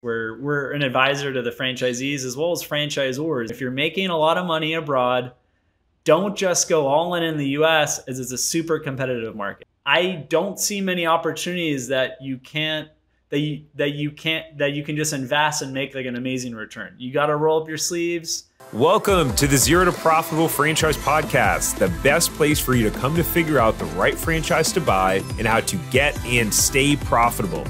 We're an advisor to the franchisees as well as franchisors. If you're making a lot of money abroad, don't just go all in the US, as it's a super competitive market. I don't see many opportunities that you can just invest and make like an amazing return. You got to roll up your sleeves. Welcome to the Zero to Profitable Franchise Podcast, the best place for you to come to figure out the right franchise to buy and how to get and stay profitable.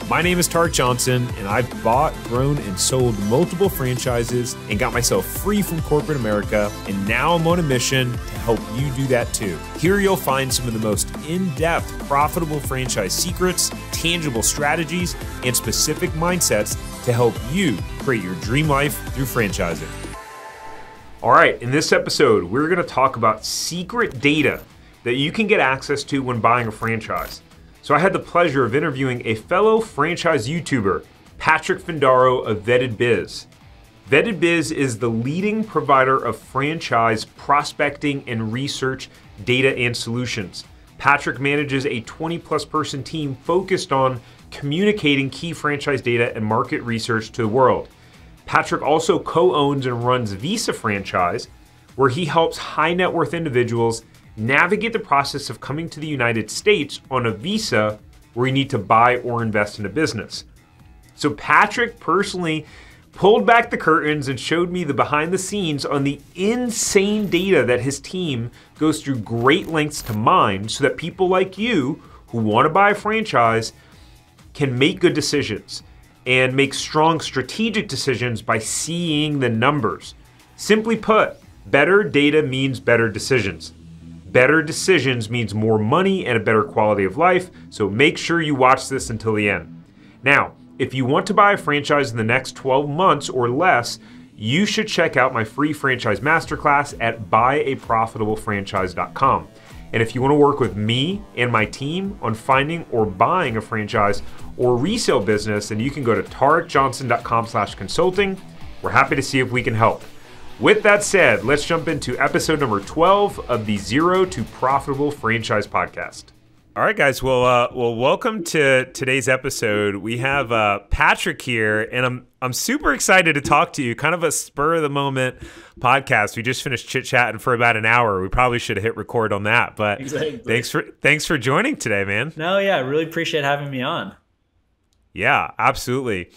My name is Tarek Johnson, and I've bought, grown, and sold multiple franchises and got myself free from corporate America, and now I'm on a mission to help you do that too. Here you'll find some of the most in-depth profitable franchise secrets, tangible strategies, and specific mindsets to help you create your dream life through franchising. All right, in this episode, we're going to talk about secret data that you can get access to when buying a franchise. So I had the pleasure of interviewing a fellow franchise YouTuber, Patrick Findaro of Vetted Biz. Vetted Biz is the leading provider of franchise prospecting and research data and solutions. Patrick manages a 20-plus person team focused on communicating key franchise data and market research to the world. Patrick also co-owns and runs Visa Franchise, where he helps high net worth individuals navigate the process of coming to the United States on a visa where you need to buy or invest in a business. So Patrick personally pulled back the curtains and showed me the behind the scenes on the insane data that his team goes through great lengths to mine so that people like you who want to buy a franchise can make good decisions and make strong strategic decisions by seeing the numbers. Simply put, better data means better decisions. Better decisions means more money and a better quality of life, so make sure you watch this until the end. Now, if you want to buy a franchise in the next 12 months or less, you should check out my free franchise masterclass at buyaprofitablefranchise.com. And if you want to work with me and my team on finding or buying a franchise or resale business, then you can go to tarekjohnson.com/consulting. We're happy to see if we can help. With that said, let's jump into episode number 12 of the Zero to Profitable Franchise Podcast. All right, guys. Well, welcome to today's episode. We have Patrick here, and I'm super excited to talk to you. Kind of a spur of the moment podcast. We just finished chit chatting for about an hour. We probably should have hit record on that, but exactly. Thanks for joining today, man. No, yeah, I really appreciate having me on. Yeah, absolutely.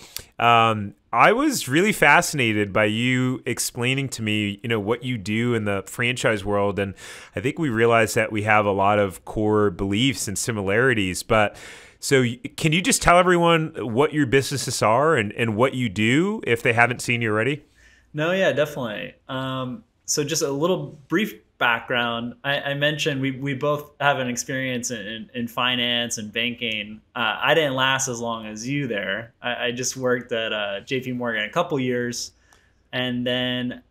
I was really fascinated by you explaining to me, what you do in the franchise world. And I think we realized that we have a lot of core beliefs and similarities. But so can you just tell everyone what your businesses are and what you do if they haven't seen you already? No, yeah, definitely. So just a little brief background. I mentioned we both have an experience in finance and banking. I didn't last as long as you there. I just worked at JP Morgan a couple years and then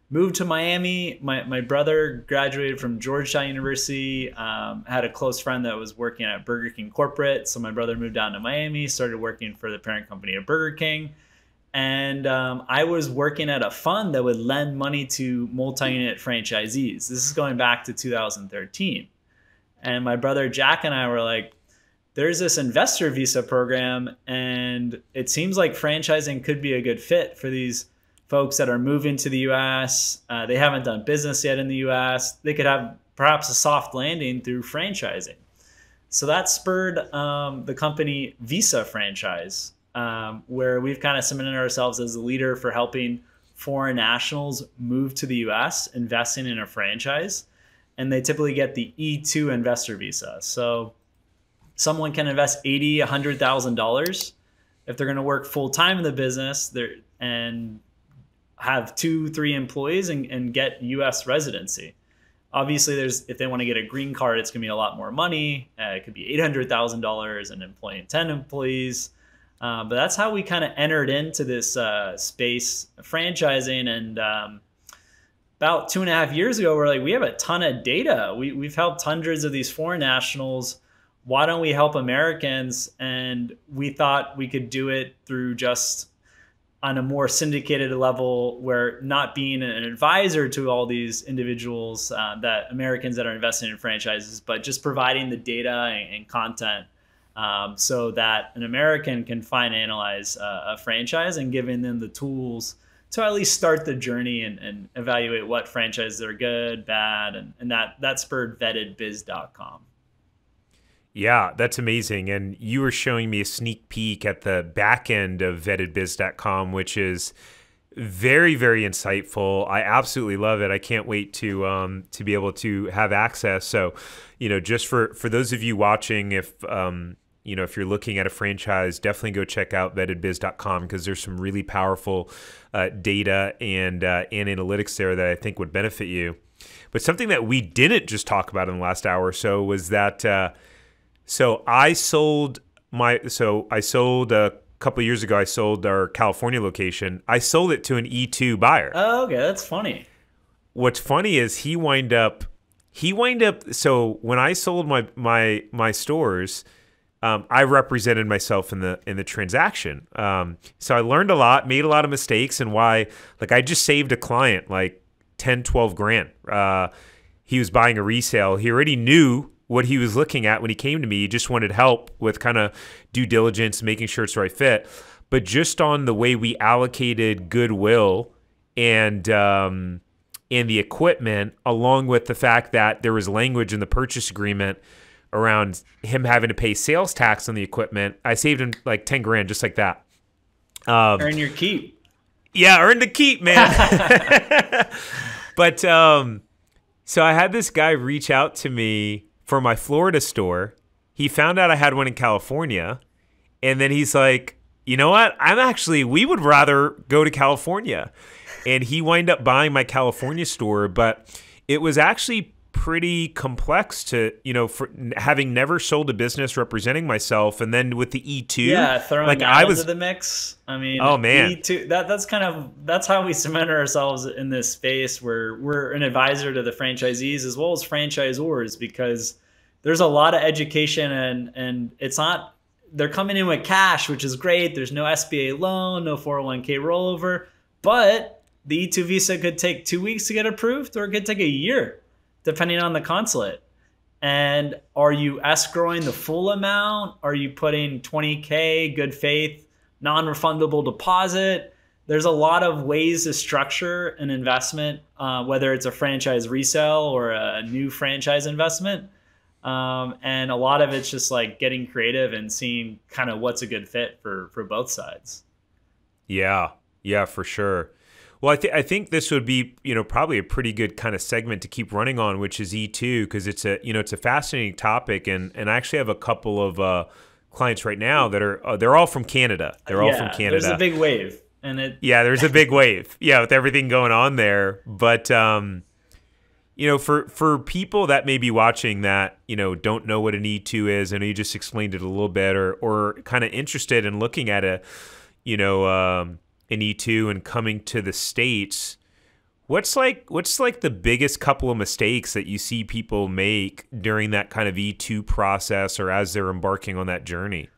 moved to Miami. My brother graduated from Georgetown University, had a close friend that was working at Burger King corporate. So my brother moved down to Miami, started working for the parent company of Burger King. And I was working at a fund that would lend money to multi-unit franchisees. This is going back to 2013. And my brother Jack and I were like, there's this investor visa program, and it seems like franchising could be a good fit for these folks that are moving to the US. They haven't done business yet in the US. They could have perhaps a soft landing through franchising. So that spurred the company Visa Franchise. Where we've kind of cemented ourselves as a leader for helping foreign nationals move to the US, investing in a franchise. And they typically get the E2 investor visa. So someone can invest $80,000, $100,000 if they're going to work full time in the business and have 2-3 employees and get US residency. Obviously, if they want to get a green card, it's going to be a lot more money. It could be $800,000 and employing 10 employees. But that's how we kind of entered into this space, franchising. And about 2.5 years ago, we're like, we have a ton of data. We've helped hundreds of these foreign nationals. Why don't we help Americans? And we thought we could do it through just on a more syndicated level, where not being an advisor to all these individuals, that Americans that are investing in franchises, but just providing the data and content so that an American can find and analyze a franchise, and giving them the tools to at least start the journey and evaluate what franchises are good, bad, and that spurred vettedbiz.com. Yeah, that's amazing. And you were showing me a sneak peek at the back end of vettedbiz.com, which is very, very insightful. I absolutely love it. I can't wait to be able to have access. So, just for those of you watching, if if you're looking at a franchise, definitely go check out vettedbiz.com, because there's some really powerful data and analytics there that I think would benefit you. But something that we didn't just talk about in the last hour or so was that I sold a couple of years ago. I sold our California location. I sold it to an E2 buyer. Oh, okay, that's funny. What's funny is he wind up. So when I sold my stores, I represented myself in the transaction. So I learned a lot, made a lot of mistakes, and why. Like, I just saved a client like 10, 12 grand. He was buying a resale. He already knew what he was looking at when he came to me. He just wanted help with kind of due diligence, making sure it's the right fit. But just on the way we allocated goodwill and the equipment, along with the fact that there was language in the purchase agreement around him having to pay sales tax on the equipment, I saved him like 10 grand just like that. Earn your keep. Yeah, earn the keep, man. But so I had this guy reach out to me for my Florida store. He found out I had one in California, and then he's like, you know what? We would rather go to California. And he wound up buying my California store, but it was actually pretty complex to, for having never sold a business representing myself, and then with the E2. Yeah, throwing that into the mix. I mean, oh man, E2, that's how we cement ourselves in this space where we're an advisor to the franchisees as well as franchisors, because there's a lot of education and it's not, they're coming in with cash, which is great. There's no SBA loan, no 401k rollover, but the E2 visa could take 2 weeks to get approved, or it could take a year, depending on the consulate. And are you escrowing the full amount? Are you putting 20K, good faith, non-refundable deposit? There's a lot of ways to structure an investment, whether it's a franchise resale or a new franchise investment. And a lot of it's just like getting creative and seeing kind of what's a good fit for both sides. Yeah, for sure. Well, I think this would be, probably a pretty good kind of segment to keep running on, which is E2, because it's a fascinating topic, and I actually have a couple of clients right now that they're all from Canada. They're all from Canada. There's a big wave, there's a big wave. Yeah, with everything going on there, but for people that may be watching that don't know what an E2 is, and you just explained it a little bit, or kind of interested in looking at an E2 and coming to the States, what's like the biggest couple of mistakes that you see people make during that kind of E2 process, or as they're embarking on that journey?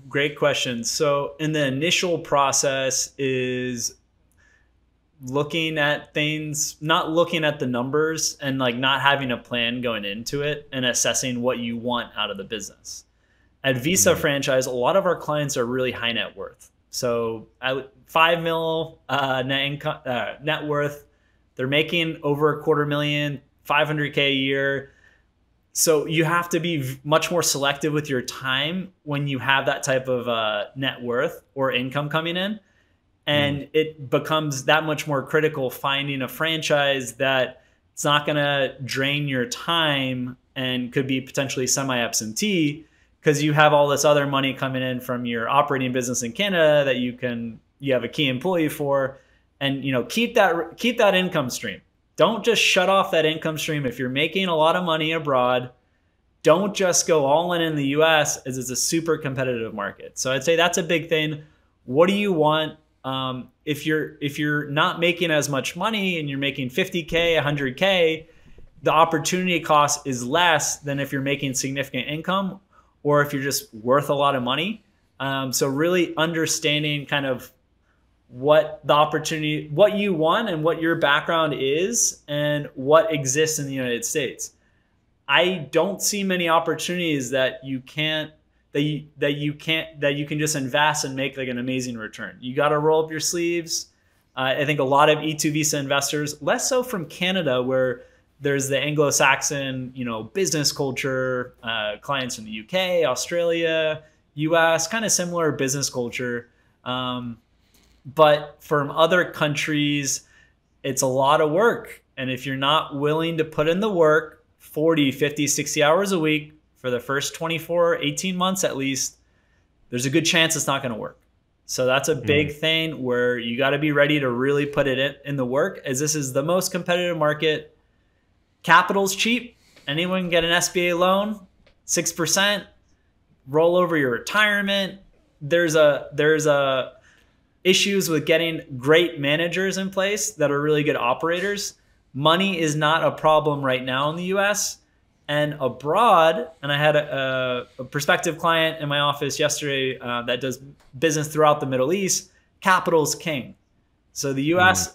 Great question. So in the initial process is looking at things, not looking at the numbers, and like not having a plan going into it and assessing what you want out of the business. At Visa Franchise, a lot of our clients are really high net worth. So $5 million net worth, they're making over $250,000, $500K a year. So you have to be much more selective with your time when you have that type of net worth or income coming in. And it becomes that much more critical finding a franchise that it's not going to drain your time and could be potentially semi-absentee, because you have all this other money coming in from your operating business in Canada that you have a key employee for, and keep that income stream. Don't just shut off that income stream. If you're making a lot of money abroad, don't just go all in the US, as it's a super competitive market. So I'd say that's a big thing. What do you want? If you're not making as much money and you're making 50K, 100K, the opportunity cost is less than if you're making significant income, or if you're just worth a lot of money. So really understanding kind of what the opportunity, what you want and what your background is and what exists in the United States. I don't see many opportunities that you can't that you can just invest and make like an amazing return. You got to roll up your sleeves. I think a lot of E2 visa investors, less so from Canada, where there's the Anglo-Saxon, business culture, clients from the UK, Australia, US, kind of similar business culture. But from other countries, it's a lot of work. And if you're not willing to put in the work 40, 50, 60 hours a week for the first 24, 18 months at least, there's a good chance it's not going to work. So that's a big thing where you got to be ready to really put it in the work, as this is the most competitive market. Capital's cheap. Anyone can get an SBA loan, 6%, roll over your retirement. There's a issues with getting great managers in place that are really good operators. Money is not a problem right now in the US. And abroad, and I had a prospective client in my office yesterday that does business throughout the Middle East. Capital is king. So the US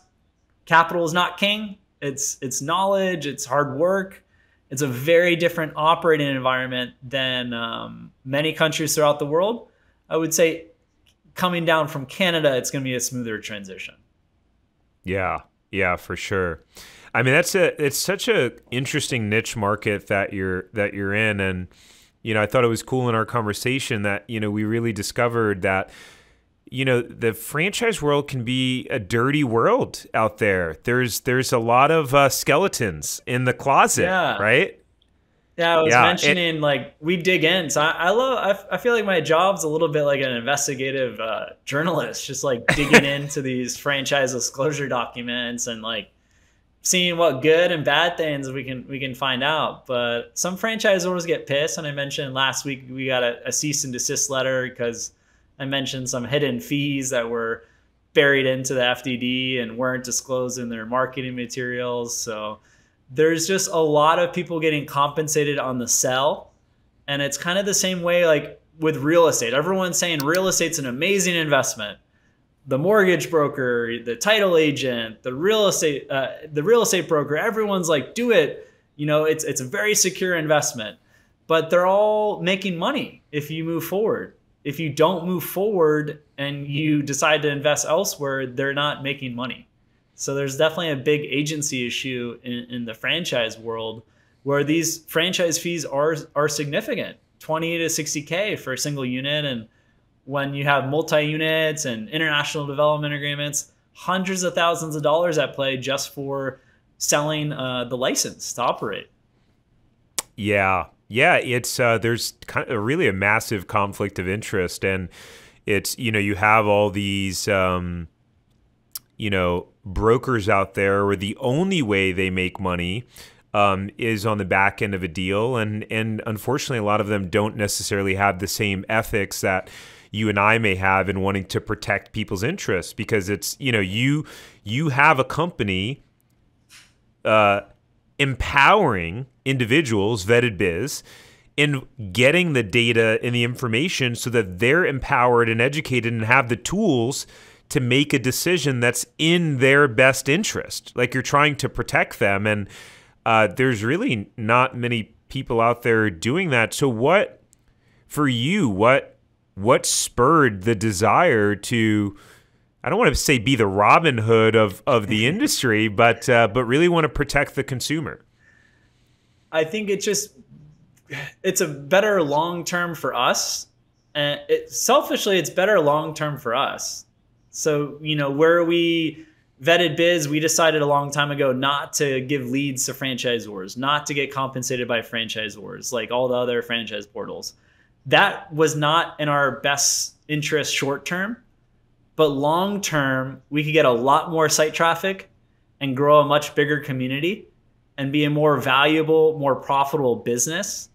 capital is not king. It's knowledge, it's hard work. It's a very different operating environment than many countries throughout the world. I would say coming down from Canada, it's going to be a smoother transition. Yeah, for sure. I mean, it's such a interesting niche market that you're in, and I thought it was cool in our conversation that we really discovered that the franchise world can be a dirty world out there. There's a lot of skeletons in the closet, right? Yeah, I was mentioning we dig in. So I feel like my job's a little bit like an investigative journalist, just like digging into these franchise disclosure documents and seeing what good and bad things we can find out. But some franchisors get pissed. And I mentioned last week we got a cease and desist letter because I mentioned some hidden fees that were buried into the FDD and weren't disclosed in their marketing materials. So there's just a lot of people getting compensated on the sell. And it's kind of the same way with real estate. Everyone's saying real estate's an amazing investment. The mortgage broker, the title agent, the real estate broker, everyone's like, do it. It's a very secure investment, but they're all making money if you move forward. If you don't move forward and you decide to invest elsewhere, they're not making money. So there's definitely a big agency issue in the franchise world where these franchise fees are significant, 20 to 60K for a single unit. And when you have multi-units and international development agreements, hundreds of thousands of dollars at play just for selling the license to operate. Yeah, it's there's kind of really a massive conflict of interest, and it's you have all these brokers out there where the only way they make money is on the back end of a deal, and unfortunately a lot of them don't necessarily have the same ethics that you and I may have in wanting to protect people's interests, because it's you have a company empowering individuals, Vetted Biz, in getting the data and the information so that they're empowered and educated and have the tools to make a decision that's in their best interest. Like, you're trying to protect them, and there's really not many people out there doing that. So what spurred the desire to, I don't want to say be the Robin Hood of the industry, but really want to protect the consumer? I think it's a better long-term for us. And selfishly, it's better long-term for us. So, where we Vetted Biz, we decided a long time ago not to give leads to franchisors, not to get compensated by franchisors like all the other franchise portals. That was not in our best interest short-term. But long-term, we could get a lot more site traffic and grow a much bigger community and be a more valuable, more profitable business,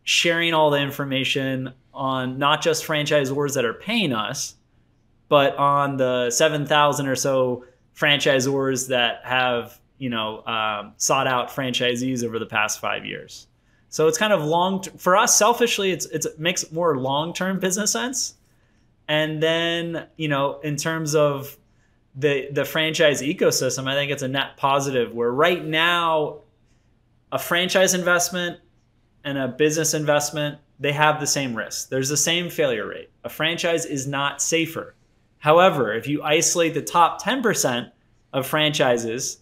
sharing all the information on not just franchisors that are paying us, but on the 7,000 or so franchisors that have, sought out franchisees over the past 5 years. So it's kind of for us, selfishly, it makes more long-term business sense. And then, in terms of the franchise ecosystem, I think it's a net positive, where right now a franchise investment and a business investment they have the same risk. There's the same failure rate. A franchise is not safer. However, if you isolate the top 10% of franchises,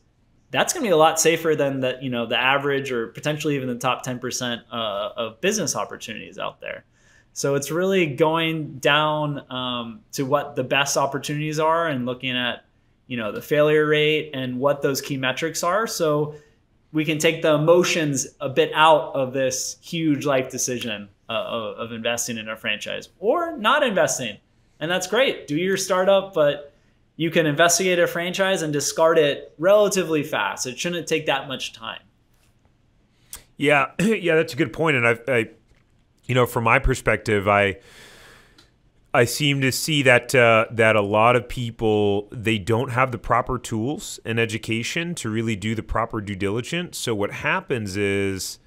that's going to be a lot safer than the average or potentially even the top 10% of business opportunities out there. So it's really going down to what the best opportunities are and looking at the failure rate and what those key metrics are. So we can take the emotions a bit out of this huge life decision of investing in a franchise or not investing. And that's great. Do your startup, but you can investigate a franchise and discard it relatively fast. It shouldn't take that much time. Yeah, that's a good point. And I from my perspective, I seem to see that a lot of people, they don't have the proper tools and education to really do the proper due diligence. So what happens is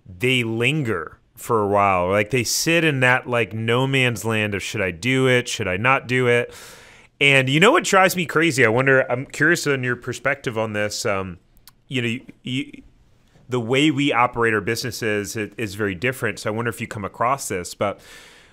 they linger for a while. Like they sit in that like no man's land of should I do it? Should I not do it? And you know what drives me crazy? I'm curious on your perspective on this. The way we operate our businesses is very different. So I wonder if you come across this. But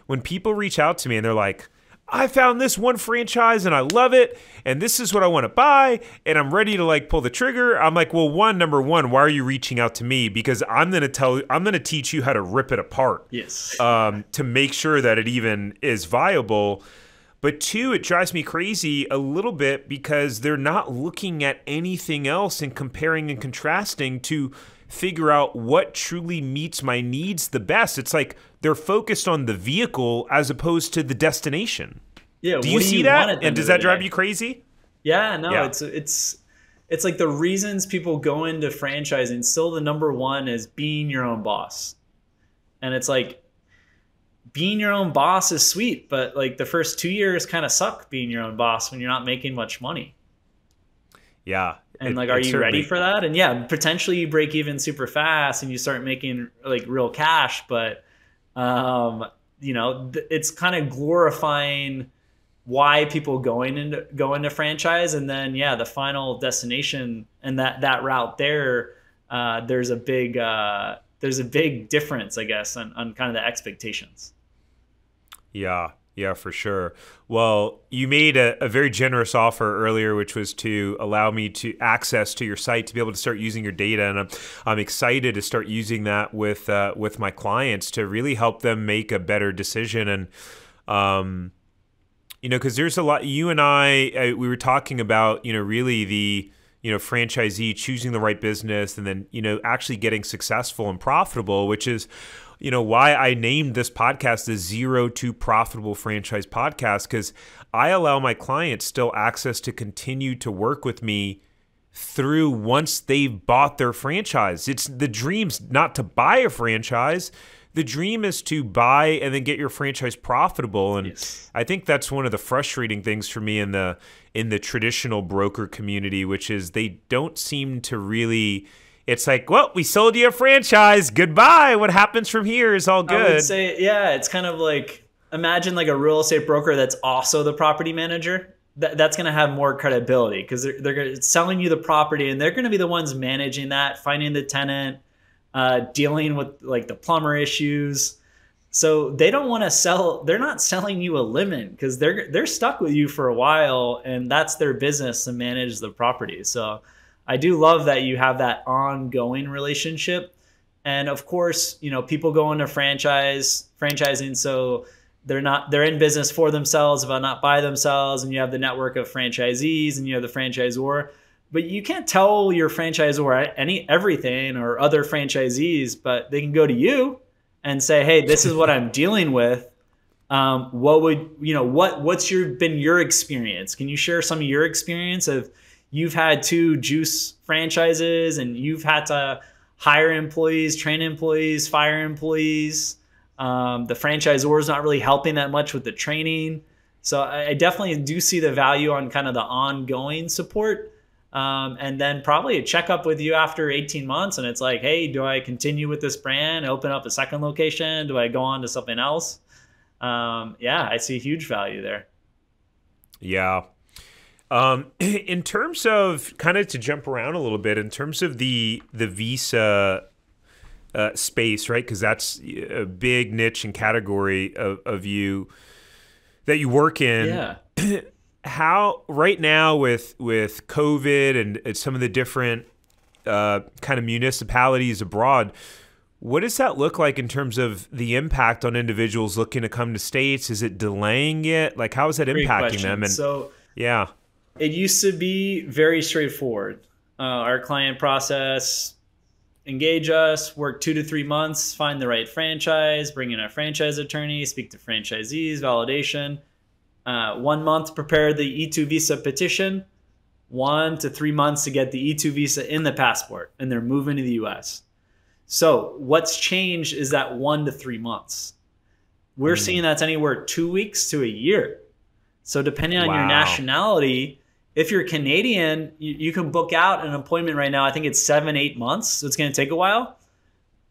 when people reach out to me and they're like, I found this one franchise and I love it, and this is what I want to buy, and I'm ready to like pull the trigger. I'm like, well, number one, why are you reaching out to me? Because I'm going to teach you how to rip it apart. Yes. To make sure that it even is viable. But two, it drives me crazy a little bit because they're not looking at anything else and comparing and contrasting to figure out what truly meets my needs the best. It's like they're focused on the vehicle as opposed to the destination. Yeah. Do you see that? And does that drive you crazy? Yeah, no, yeah. It's like the reasons people go into franchising, still the number one is being your own boss. And it's like being your own boss is sweet, but like the first 2 years kind of suck being your own boss when you're not making much money. Yeah. And are you ready for that? And yeah, potentially you break even super fast and you start making like real cash, but it's kind of glorifying why people go into franchise. And then the final destination and that route there, there's a big difference, I guess, on kind of the expectations. Yeah, for sure. Well, you made a very generous offer earlier, which was to allow me to access to your site to be able to start using your data. And I'm excited to start using that with my clients to really help them make a better decision. And, because there's a lot, you and I, we were talking about, really the, franchisee choosing the right business and then, actually getting successful and profitable, which is, why I named this podcast the Zero to Profitable Franchise Podcast, because I allow my clients still access to continue to work with me through once they've bought their franchise. It's the dream's not to buy a franchise. The dream is to buy and then get your franchise profitable. And yes. I think that's one of the frustrating things for me in the traditional broker community, which is they don't seem to really. It's like, well, we sold you a franchise. Goodbye. What happens from here is all good. I would say, it's kind of like, imagine like a real estate broker that's also the property manager. That's going to have more credibility because they're selling you the property and they're going to be the ones managing that, finding the tenant, dealing with like the plumber issues. So they don't want to sell. They're not selling you a lemon because they're stuck with you for a while, and that's their business to manage the property. So I do love that you have that ongoing relationship. And of course, people go into franchising. So they're in business for themselves, but not by themselves. And you have the network of franchisees and you have the franchisor, but you can't tell your franchisor everything or other franchisees, but they can go to you and say, hey, this is what I'm dealing with. What's been your experience? Can you share some of your experience of you've had 2 juice franchises and you've had to hire employees, train employees, fire employees. The franchisor is not really helping that much with the training. So I definitely do see the value on kind of the ongoing support. And then probably a checkup with you after 18 months. And it's like, hey, do I continue with this brand, open up a second location? Do I go on to something else? I see a huge value there. Yeah. In terms of kind of to jump around a little bit, in terms of the visa space, right? Because that's a big niche and category of you that you work in. Yeah. How right now with COVID and some of the different kind of municipalities abroad, what does that look like in terms of the impact on individuals looking to come to states? Is it delaying it? Like, how is that Great impacting question. them? And So yeah, it used to be very straightforward. Our client process, engage us, work 2 to 3 months, find the right franchise, bring in a franchise attorney, speak to franchisees, validation. 1 month, prepare the E2 visa petition. 1 to 3 months to get the E2 visa in the passport, and they're moving to the US. So what's changed is that 1 to 3 months. We're seeing that's anywhere 2 weeks to a year. So depending on your nationality, if you're Canadian, you can book out an appointment right now. I think it's 7-8 months. So it's going to take a while.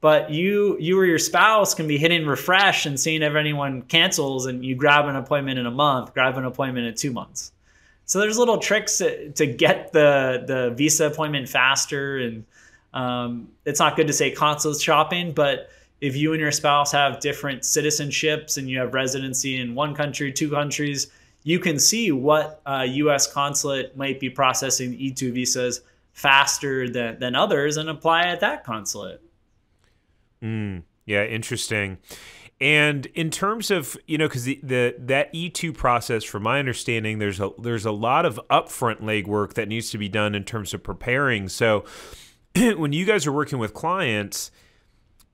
But you or your spouse can be hitting refresh and seeing if anyone cancels, and you grab an appointment in a month, grab an appointment in 2 months. So there's little tricks to get the visa appointment faster. And it's not good to say consulate shopping, but if you and your spouse have different citizenships and you have residency in one country, 2 countries, you can see what U.S. consulate might be processing E2 visas faster than others and apply at that consulate. Yeah, interesting. And in terms of, because that E2 process, from my understanding, there's a lot of upfront legwork that needs to be done in terms of preparing. So when you guys are working with clients,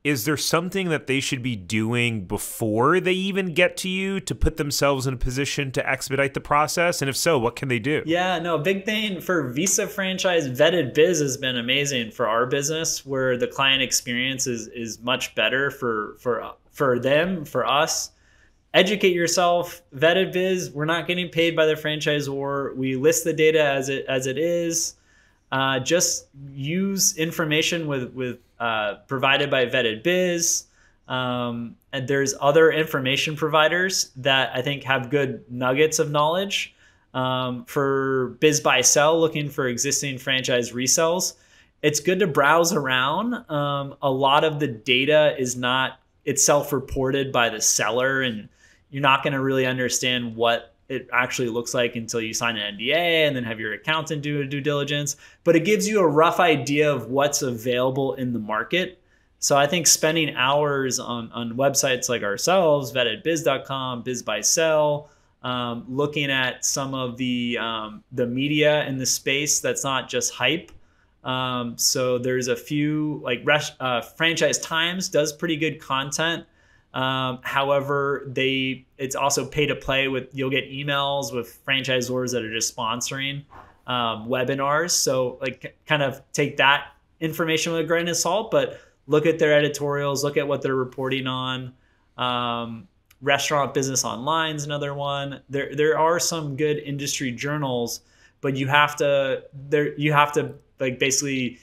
is there something that they should be doing before they even get to you to put themselves in a position to expedite the process? And if so, what can they do? Yeah, no, big thing for Visa franchise, Vetted Biz has been amazing for our business, where the client experience is much better for them, for us. Educate yourself. Vetted Biz, we're not getting paid by the franchisor. We list the data as it is. Just use information with provided by Vetted Biz. And there's other information providers that I think have good nuggets of knowledge. For Biz Buy Sell, looking for existing franchise resells, it's good to browse around. A lot of the data it's self-reported by the seller, and you're not going to really understand what it actually looks like until you sign an NDA and then have your accountant do a due diligence. But it gives you a rough idea of what's available in the market. So I think spending hours on websites like ourselves, vettedbiz.com, Biz Buy Sell, looking at some of the media in the space that's not just hype. So there's a few, like Franchise Times does pretty good content. However, it's also pay to play you'll get emails with franchisors that are just sponsoring webinars. So like kind of take that information with a grain of salt, but look at their editorials, look at what they're reporting on. Restaurant Business Online is another one. There are some good industry journals, but you have to like basically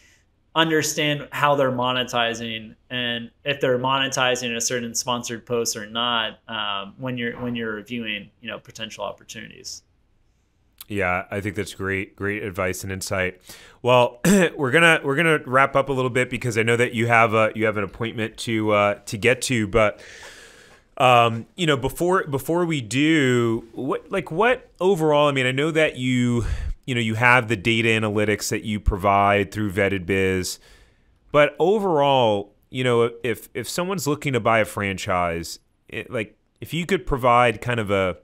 understand how they're monetizing and if they're monetizing a certain sponsored post or not when you're reviewing potential opportunities. Yeah, I think that's great advice and insight. Well, we're gonna wrap up a little bit because I know that you have an appointment to get to, but before we do, what overall, I mean, I know that you have the data analytics that you provide through Vetted Biz, but overall, if someone's looking to buy a franchise, if you could provide kind of a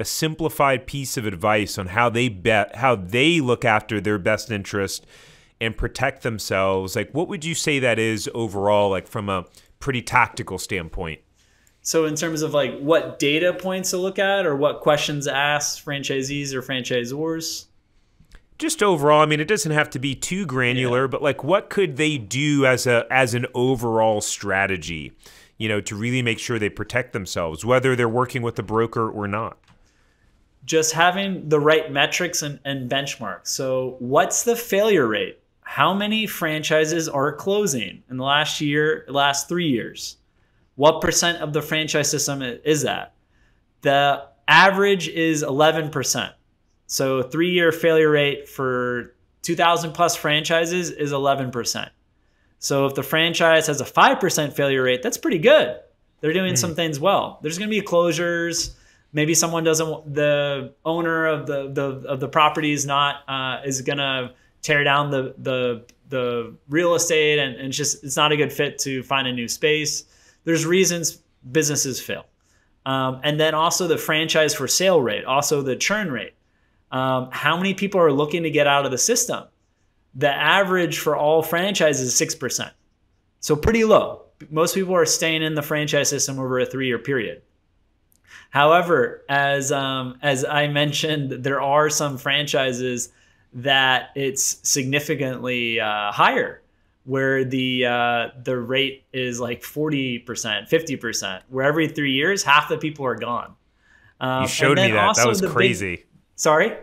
simplified piece of advice on how they look after their best interest and protect themselves, like what would you say that is overall, like from a pretty tactical standpoint? So in terms of like what data points to look at or what questions ask franchisees or franchisors? Just overall, I mean, it doesn't have to be too granular, but like what could they do as an overall strategy, to really make sure they protect themselves, whether they're working with a broker or not? Just having the right metrics and benchmarks. So what's the failure rate? How many franchises are closing in the last 3 years? What percent of the franchise system is that? The average is 11%. So 3-year failure rate for 2,000 plus franchises is 11%. So if the franchise has a 5% failure rate, that's pretty good. They're doing some things well. There's going to be closures. Maybe someone doesn't. The owner of the property is not is going to tear down the real estate, and it's not a good fit to find a new space. There's reasons businesses fail, and then also the franchise for sale rate, also the churn rate. How many people are looking to get out of the system? The average for all franchises is 6%, so pretty low. Most people are staying in the franchise system over a 3-year period. However, as I mentioned, there are some franchises that it's significantly higher, where the rate is like 40%, 50%, where every 3 years, half the people are gone. You showed me that. That was crazy. Sorry?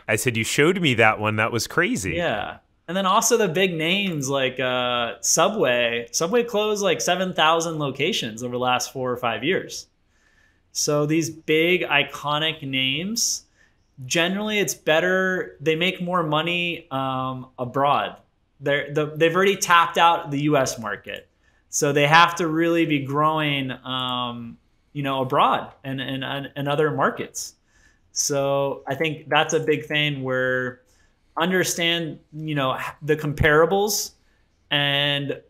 I said you showed me that one. That was crazy. Yeah. And then also the big names like Subway. Subway closed like 7,000 locations over the last 4 or 5 years. So these big iconic names, generally it's better. They make more money abroad. They've already tapped out the U.S. market. So they have to really be growing, abroad and other markets. So I think that's a big thing where understand, the comparables. And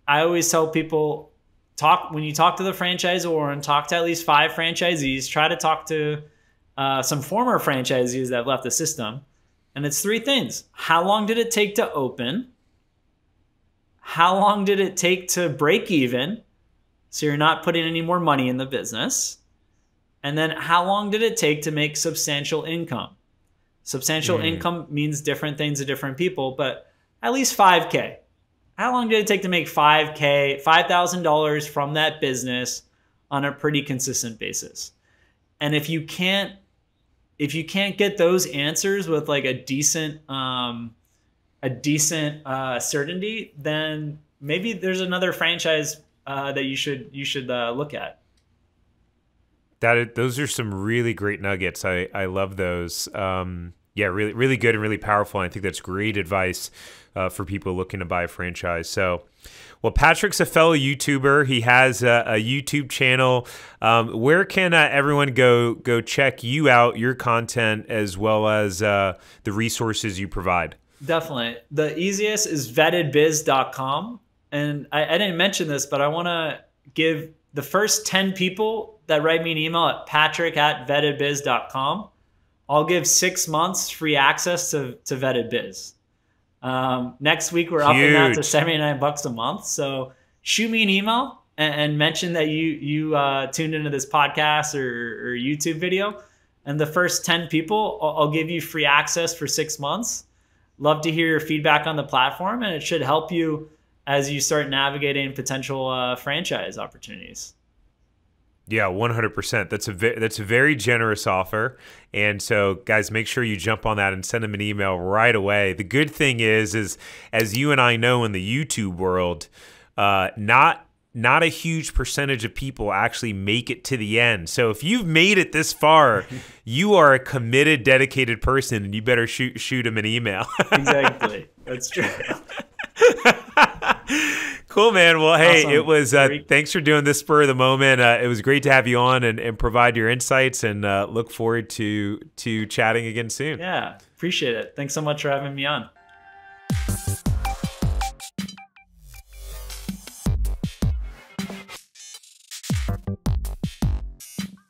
I always tell people, when you talk to the franchisor and talk to at least 5 franchisees, try to talk to some former franchisees that have left the system. And it's 3 things. How long did it take to open? How long did it take to break even? So you're not putting any more money in the business. And then how long did it take to make substantial income? Substantial income means different things to different people, but at least 5K. How long did it take to make $5,000 from that business on a pretty consistent basis? And if you can't get those answers with like a decent certainty, then maybe there's another franchise that you should look at. Those are some really great nuggets. I love those. Really, really good and really powerful. And I think that's great advice for people looking to buy a franchise. So, well, Patrick's a fellow YouTuber. He has a YouTube channel. Where can everyone go check you out, your content, as well as the resources you provide? Definitely. The easiest is vettedbiz.com. And I didn't mention this, but I want to give the first 10 people that write me an email at patrick@vettedbiz.com, I'll give 6 months free access to Vetted Biz. Next week, we're upping that to $79 a month. So shoot me an email and mention that you tuned into this podcast or YouTube video. And the first 10 people, I'll give you free access for 6 months. Love to hear your feedback on the platform, and it should help you as you start navigating potential franchise opportunities. Yeah, 100%. That's a very generous offer. And so, guys, make sure you jump on that and send them an email right away. The good thing is as you and I know in the YouTube world, not a huge percentage of people actually make it to the end. So if you've made it this far, you are a committed, dedicated person, and you better shoot them an email. Exactly. That's true. Cool, man. Well, hey, Awesome. It was thanks for doing this spur of the moment. It was great to have you on and provide your insights, and look forward to chatting again soon. Yeah, appreciate it. Thanks so much for having me on.